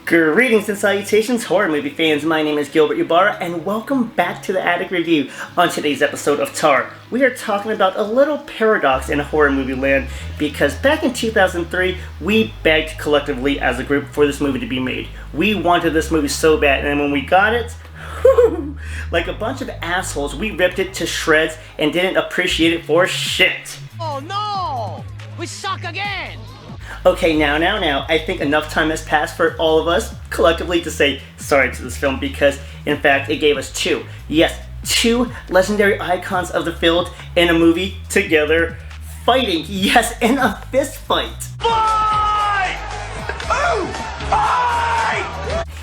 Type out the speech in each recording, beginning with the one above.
Greetings and salutations, horror movie fans. My name is Gilbert Ybarra, and welcome back to the Attic Review. On today's episode of Tar, we are talking about a little paradox in horror movie land, because back in 2003, we begged collectively as a group for this movie to be made. We wanted this movie so bad, and when we got it, like a bunch of assholes, we ripped it to shreds and didn't appreciate it for shit. Oh no! We suck again! Okay, now, I think enough time has passed for all of us, collectively, to say sorry to this film, because, in fact, it gave us two legendary icons of the field in a movie together, fighting, yes, in a fist fight! Fight! Oh!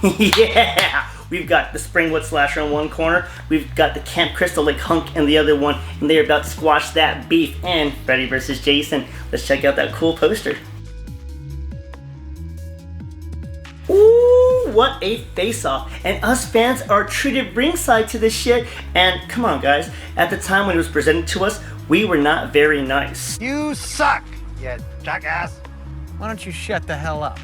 Fight! Yeah! We've got the Springwood Slasher in one corner, we've got the Camp Crystal Lake Hunk in the other one, and they're about to squash that beef, and Freddy vs. Jason. Let's check out that cool poster. Ooh, what a face-off. And us fans are treated ringside to this shit. And come on guys, at the time when it was presented to us, we were not very nice. You suck, you jackass! Why don't you shut the hell up?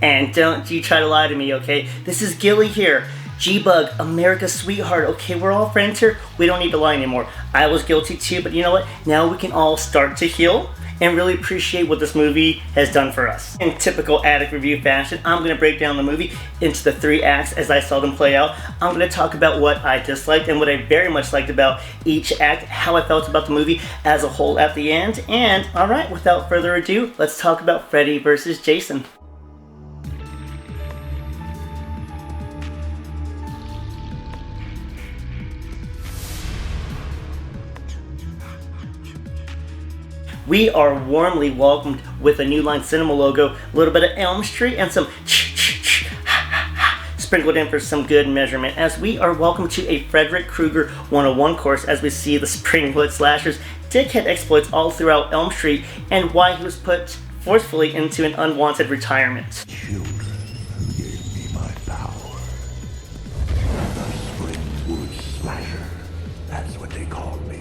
And don't you try to lie to me, okay? This is Gilly here. G-Bug, America's sweetheart, okay? We're all friends here. We don't need to lie anymore. I was guilty too, but you know what? Now we can all start to heal and really appreciate what this movie has done for us. In typical Attic Review fashion, I'm going to break down the movie into the three acts as I saw them play out. I'm going to talk about what I disliked and what I very much liked about each act, how I felt about the movie as a whole at the end, and alright, without further ado, let's talk about Freddy vs. Jason. We are warmly welcomed with a New Line Cinema logo, a little bit of Elm Street, and some sprinkled in for some good measurement, as we are welcomed to a Frederick Krueger 101 course as we see the Springwood Slasher's dickhead exploits all throughout Elm Street and why he was put forcefully into an unwanted retirement. Children who gave me my power. The Springwood Slasher. That's what they called me.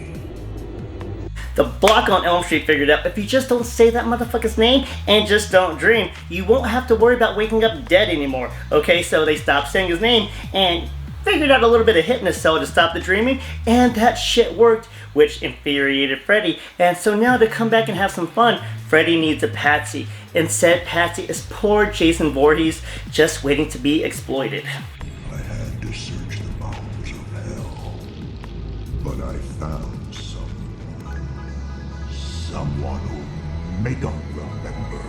The block on Elm Street figured out if you just don't say that motherfucker's name and just don't dream, you won't have to worry about waking up dead anymore. Okay, so they stopped saying his name and figured out a little bit of hypnosis to stop the dreaming, and that shit worked, which infuriated Freddy. And so now to come back and have some fun, Freddy needs a patsy. Instead, patsy is poor Jason Voorhees, just waiting to be exploited. I had to search the bowels of hell, but I found someone who'll make 'em remember.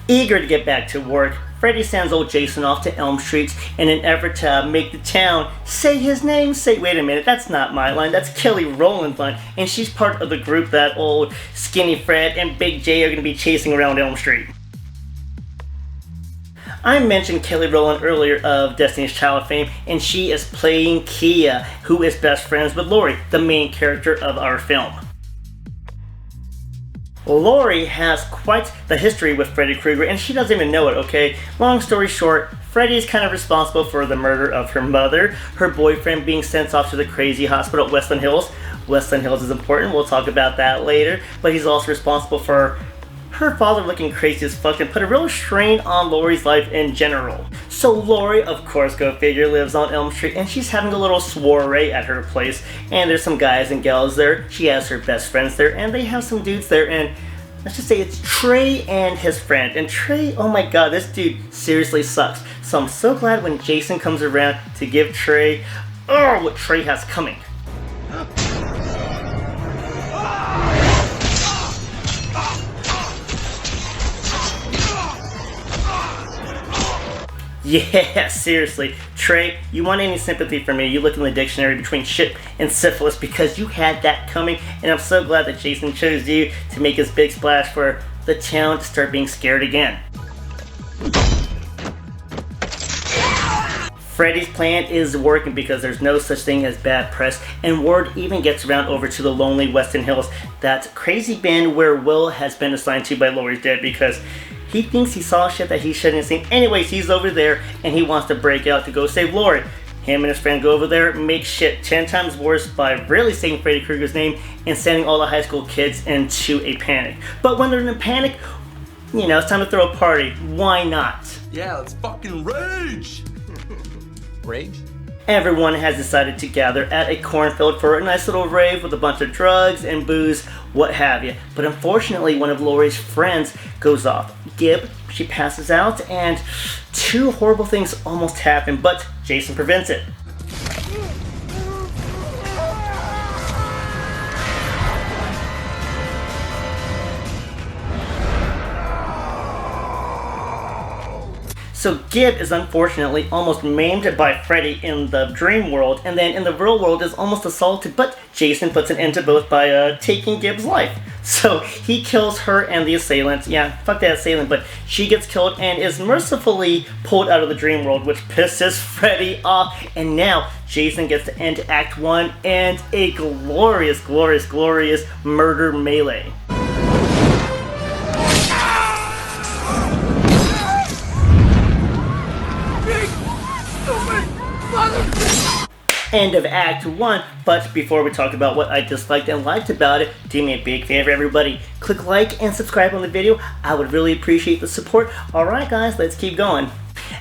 Eager to get back to work, Freddy sends old Jason off to Elm Street in an effort to make the town say his name. Wait a minute, that's not my line, that's Kelly Rowland's line, and she's part of the group that old Skinny Fred and Big J are going to be chasing around Elm Street. I mentioned Kelly Rowland earlier of Destiny's Child fame, and she is playing Kia, who is best friends with Laurie, the main character of our film. Laurie has quite the history with Freddy Krueger, and she doesn't even know it, okay? Long story short, Freddy is kind of responsible for the murder of her mother, her boyfriend being sent off to the crazy hospital at Westland Hills. Westland Hills is important, we'll talk about that later, but he's also responsible for her father looking crazy as fuck and put a real strain on Laurie's life in general. So Laurie, of course, go figure, lives on Elm Street, and she's having a little soiree at her place, and there's some guys and gals there. She has her best friends there, and they have some dudes there, and let's just say it's Trey and his friend. And Trey, oh my god, this dude seriously sucks. So I'm so glad when Jason comes around to give Trey, what Trey has coming. Yeah, seriously. Trey, you want any sympathy from me, you look in the dictionary between shit and syphilis, because you had that coming, and I'm so glad that Jason chose you to make his big splash for the town to start being scared again. Freddy's plan is working because there's no such thing as bad press, and word even gets around over to the lonely Western Hills, that crazy band where Will has been assigned to by Laurie's dad, because he thinks he saw shit that he shouldn't have seen. Anyways, he's over there and he wants to break out to go save Laurie. Him and his friend go over there, make shit 10 times worse by really saying Freddy Krueger's name and sending all the high school kids into a panic. But when they're in a panic, you know, it's time to throw a party. Why not? Yeah, let's fucking rage! Rage? Everyone has decided to gather at a cornfield for a nice little rave with a bunch of drugs and booze, what have you. But unfortunately, one of Laurie's friends goes off. Gib, she passes out, and two horrible things almost happen, but Jason prevents it. So Gib is unfortunately almost maimed by Freddy in the dream world, and then in the real world is almost assaulted, but Jason puts an end to both by taking Gib's life. So he kills her and the assailant. Yeah, fuck that assailant, but she gets killed and is mercifully pulled out of the dream world, which pisses Freddy off. And now Jason gets to end Act 1 and a glorious, glorious, glorious murder melee. End of Act 1, but before we talk about what I disliked and liked about it, do me a big favor, everybody. Click like and subscribe on the video. I would really appreciate the support. Alright guys, let's keep going.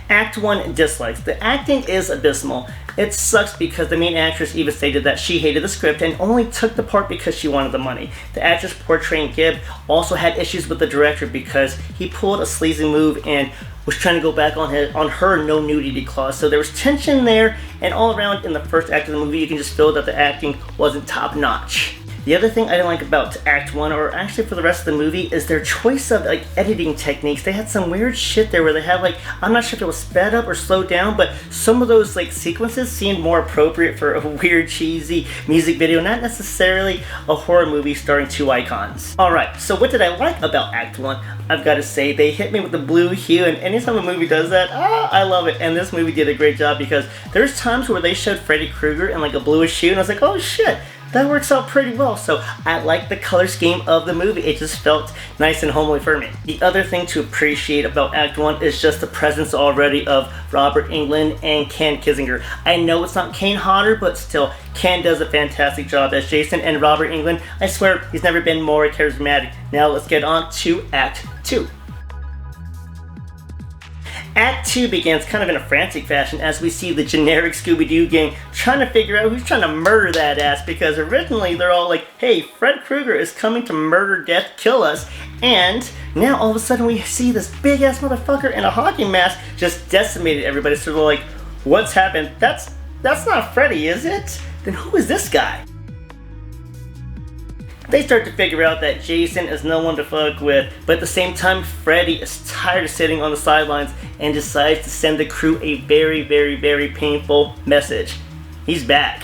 Act 1 dislikes. The acting is abysmal. It sucks because the main actress even stated that she hated the script and only took the part because she wanted the money. The actress portraying Gib also had issues with the director because he pulled a sleazy move and was trying to go back on her no nudity clause. So there was tension there, and all around in the first act of the movie you can just feel that the acting wasn't top notch. The other thing I didn't like about Act 1, or actually for the rest of the movie, is their choice of like editing techniques. They had some weird shit there where they had like, I'm not sure if it was sped up or slowed down, but some of those like sequences seemed more appropriate for a weird cheesy music video, not necessarily a horror movie starring two icons. Alright, so what did I like about Act 1? I've got to say, they hit me with the blue hue, and anytime a movie does that, I love it. And this movie did a great job because there's times where they showed Freddy Krueger in like a bluish hue, and I was like, oh shit, that works out pretty well. So I like the color scheme of the movie. It just felt nice and homely for me. The other thing to appreciate about Act 1 is just the presence already of Robert Englund and Ken Kissinger. I know it's not Kane Hodder, but still, Ken does a fantastic job as Jason, and Robert Englund, I swear, he's never been more charismatic. Now let's get on to Act 2. Act 2 begins kind of in a frantic fashion as we see the generic Scooby-Doo gang trying to figure out who's trying to murder that ass, because originally they're all like, hey, Fred Krueger is coming to murder, death, kill us, and now all of a sudden we see this big ass motherfucker in a hockey mask just decimated everybody. So they're like, what's happened? That's not Freddy, is it? Then who is this guy? They start to figure out that Jason is no one to fuck with, but at the same time, Freddy is tired of sitting on the sidelines and decides to send the crew a very, very, very painful message. He's back.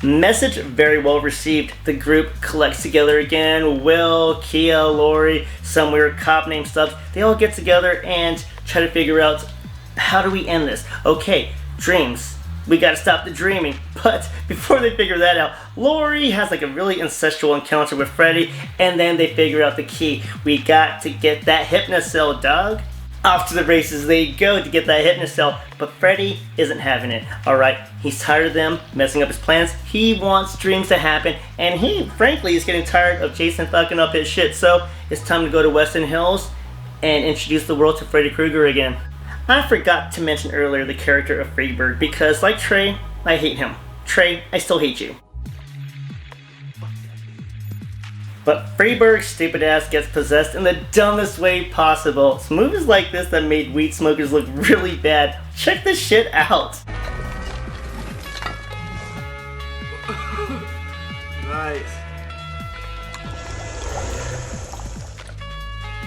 Message very well received. The group collects together again. Will, Kia, Laurie, some weird cop named Stubbs. They all get together and try to figure out, how do we end this? Okay, dreams. We gotta stop the dreaming. But before they figure that out, Laurie has like a really incestual encounter with Freddy, and then they figure out the key. We got to get that hypnocell, dog. Off to the races they go to get that hypnocell, but Freddy isn't having it. Alright, he's tired of them messing up his plans. He wants dreams to happen, and he, frankly, is getting tired of Jason fucking up his shit. So it's time to go to Weston Hills and introduce the world to Freddy Krueger again. I forgot to mention earlier the character of Freeberg, because like Trey, I hate him. Trey, I still hate you. But Freeberg's stupid ass gets possessed in the dumbest way possible. It's movies like this that made weed smokers look really bad. Check this shit out. Nice.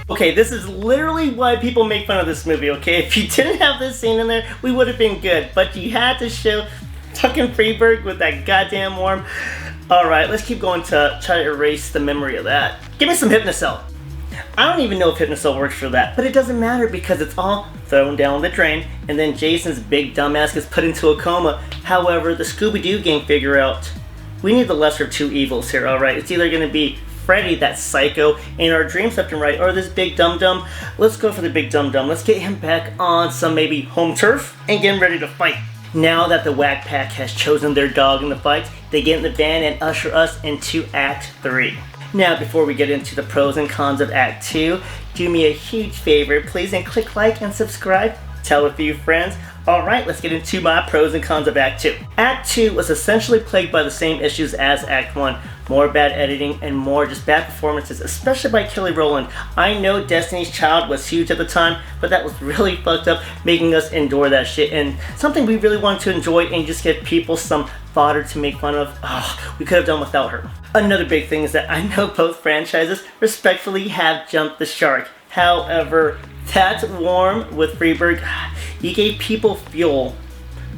Okay, this is literally why people make fun of this movie, okay? If you didn't have this scene in there, we would have been good. But you had to show fucking Freeberg with that goddamn worm. Alright, let's keep going to try to erase the memory of that. Give me some Hypnocell. I don't even know if Hypnocell works for that, but it doesn't matter because it's all thrown down the drain, and then Jason's big dumbass gets put into a coma. However, the Scooby-Doo gang figure out, we need the lesser of two evils here, alright? It's either going to be Freddy, that psycho in our dreams left and right, or this big dum-dum. Let's go for the big dum-dum. Let's get him back on some maybe home turf and get him ready to fight. Now that the Whack Pack has chosen their dog in the fight, they get in the van and usher us into Act 3. Now, before we get into the pros and cons of Act 2, do me a huge favor, please, and click like and subscribe. Tell a few friends. Alright, let's get into my pros and cons of Act 2. Act 2 was essentially plagued by the same issues as Act 1. More bad editing and more just bad performances, especially by Kelly Rowland. I know Destiny's Child was huge at the time, but that was really fucked up, making us endure that shit, and something we really wanted to enjoy and just give people some fodder to make fun of. We could have done without her. Another big thing is that I know both franchises respectfully have jumped the shark. However, that Worm with Freeberg, he gave people fuel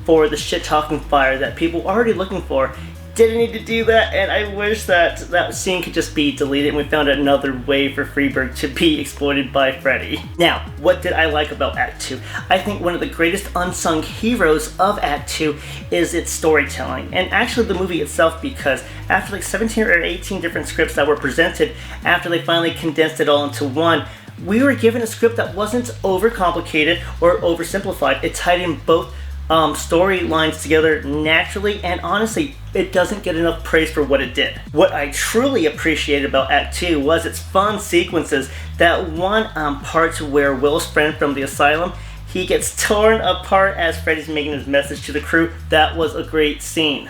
for the shit-talking fire that people were already looking for. Didn't need to do that, and I wish that that scene could just be deleted and we found another way for Freeberg to be exploited by Freddy. Now, what did I like about Act 2? I think one of the greatest unsung heroes of Act 2 is its storytelling, and actually the movie itself, because after like 17 or 18 different scripts that were presented, after they finally condensed it all into one, we were given a script that wasn't overcomplicated or oversimplified. It tied in both storylines together naturally, and honestly, it doesn't get enough praise for what it did. What I truly appreciated about Act 2 was its fun sequences. That one part where Will's friend from the asylum, he gets torn apart as Freddy's making his message to the crew. That was a great scene.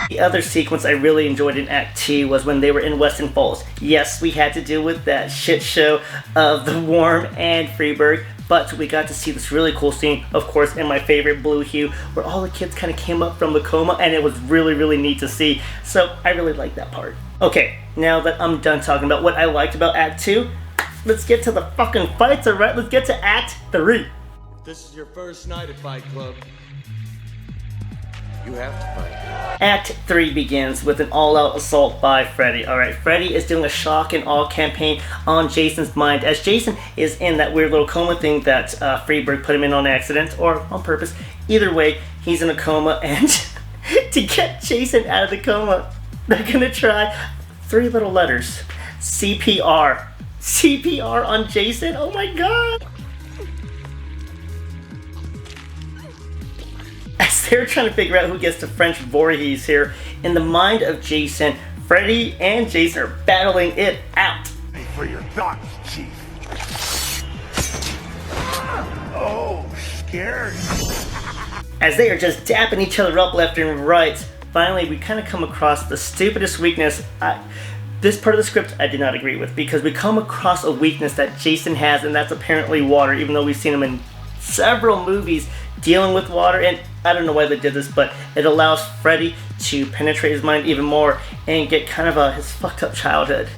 The other sequence I really enjoyed in Act 2 was when they were in Weston Falls. Yes, we had to deal with that shit show of the Worm and Freeberg, but we got to see this really cool scene, of course, in my favorite blue hue, where all the kids kind of came up from the coma, and it was really, really neat to see. So I really liked that part. Okay, now that I'm done talking about what I liked about Act 2, let's get to the fucking fights, alright? Let's get to Act 3. If this is your first night at Fight Club, you have to fight. Act 3 begins with an all-out assault by Freddy. Alright, Freddy is doing a shock and awe campaign on Jason's mind, as Jason is in that weird little coma thing that Freeberg put him in on accident, or on purpose. Either way, he's in a coma, and to get Jason out of the coma, they're gonna try 3 little letters. CPR. CPR on Jason? Oh my god! As they're trying to figure out who gets the French Voorhees here, in the mind of Jason, Freddy and Jason are battling it out. Pay for your thoughts, Chief. Oh, scared. As they are just dapping each other up left and right, finally we kind of come across the stupidest weakness. This part of the script I did not agree with, because we come across a weakness that Jason has, and that's apparently water, even though we've seen him in several movies dealing with water, and I don't know why they did this, but it allows Freddy to penetrate his mind even more and get kind of his fucked up childhood.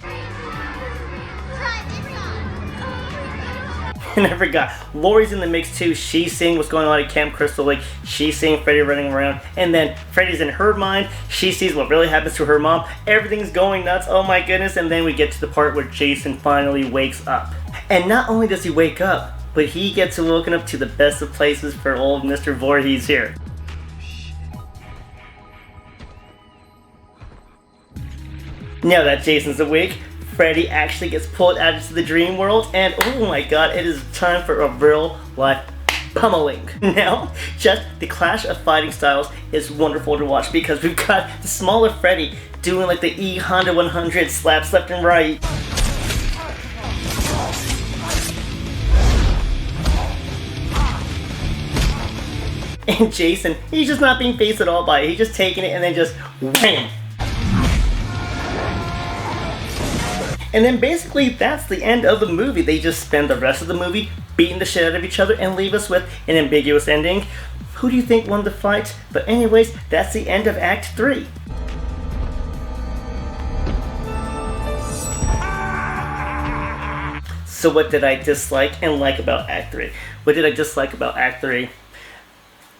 And I forgot, Lori's in the mix too. She's seeing what's going on at Camp Crystal Lake. She's seeing Freddy running around, and then Freddy's in her mind. She sees what really happens to her mom. Everything's going nuts, oh my goodness, and then we get to the part where Jason finally wakes up. And not only does he wake up, but he gets woken up to the best of places for old Mr. Voorhees here. Now that Jason's awake, Freddy actually gets pulled out into the dream world, and oh my god, it is time for a real life pummeling. Now, just the clash of fighting styles is wonderful to watch, because we've got the smaller Freddy doing like the E Honda 100 slaps left and right. And Jason, he's just not being faced at all by it. He's just taking it and then just wham! And then basically that's the end of the movie. They just spend the rest of the movie beating the shit out of each other and leave us with an ambiguous ending. Who do you think won the fight? But anyways, that's the end of Act 3. So what did I dislike and like about Act 3? What did I dislike about Act 3?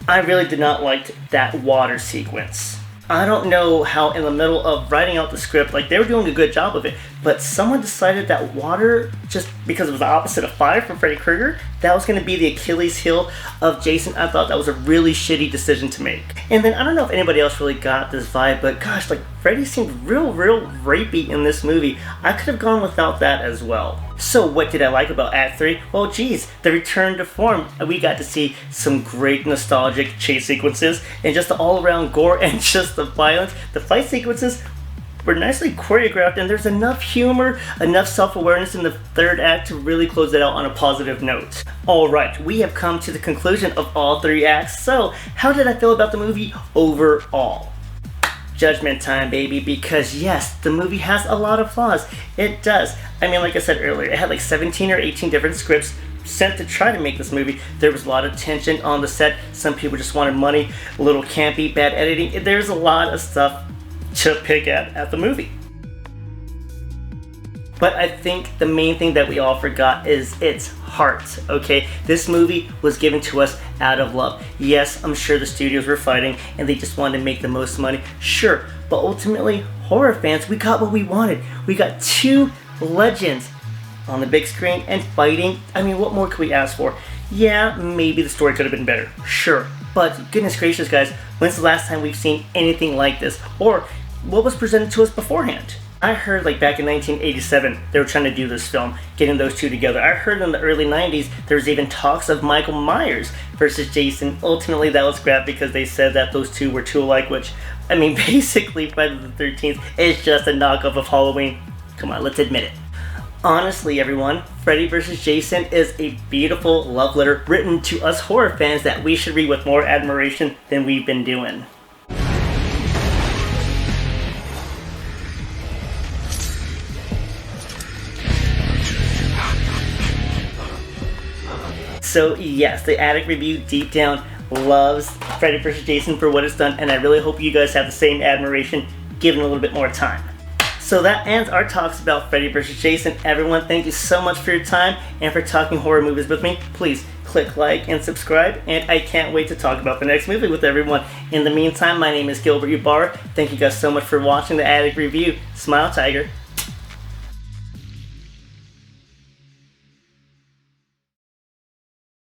I really did not like that water sequence. I don't know how in the middle of writing out the script, like they were doing a good job of it, but someone decided that water, just because it was the opposite of fire for Freddy Krueger, that was going to be the Achilles heel of Jason. I thought that was a really shitty decision to make. And then I don't know if anybody else really got this vibe, but gosh, like Freddy seemed real rapey in this movie. I could have gone without that as well. So what did I like about Act 3? Well, geez, the return to form. We got to see some great nostalgic chase sequences and just the all-around gore and just the violence. The fight sequences were nicely choreographed, and there's enough humor, enough self-awareness in the third act to really close it out on a positive note. Alright, we have come to the conclusion of all 3 acts, so how did I feel about the movie overall? Judgment time, baby, because yes, the movie has a lot of flaws. It does. I mean, like I said earlier, it had like 17 or 18 different scripts sent to try to make this movie. There was a lot of tension on the set. Some people just wanted money, a little campy, bad editing. There's a lot of stuff to pick at the movie. But I think the main thing that we all forgot is its heart, okay? This movie was given to us out of love. Yes, I'm sure the studios were fighting and they just wanted to make the most money. Sure, but ultimately, horror fans, we got what we wanted. We got 2 legends on the big screen and fighting. I mean, what more could we ask for? Yeah, maybe the story could have been better. Sure, but goodness gracious, guys, when's the last time we've seen anything like this? Or what was presented to us beforehand? I heard like back in 1987 they were trying to do this film, getting those 2 together. I heard in the early 90s there was even talks of Michael Myers versus Jason. Ultimately that was scrapped because they said that those 2 were too alike, which, I mean, basically Friday the 13th is just a knockoff of Halloween. Come on, let's admit it. Honestly, everyone, Freddy vs. Jason is a beautiful love letter written to us horror fans that we should read with more admiration than we've been doing. So yes, the Addict Review deep down loves Freddy vs. Jason for what it's done, and I really hope you guys have the same admiration given a little bit more time. So that ends our talks about Freddy vs. Jason. Everyone, thank you so much for your time and for talking horror movies with me. Please click like and subscribe, and I can't wait to talk about the next movie with everyone. In the meantime, my name is Gilbert Ybarra. Thank you guys so much for watching the Addict Review. Smile, Tiger.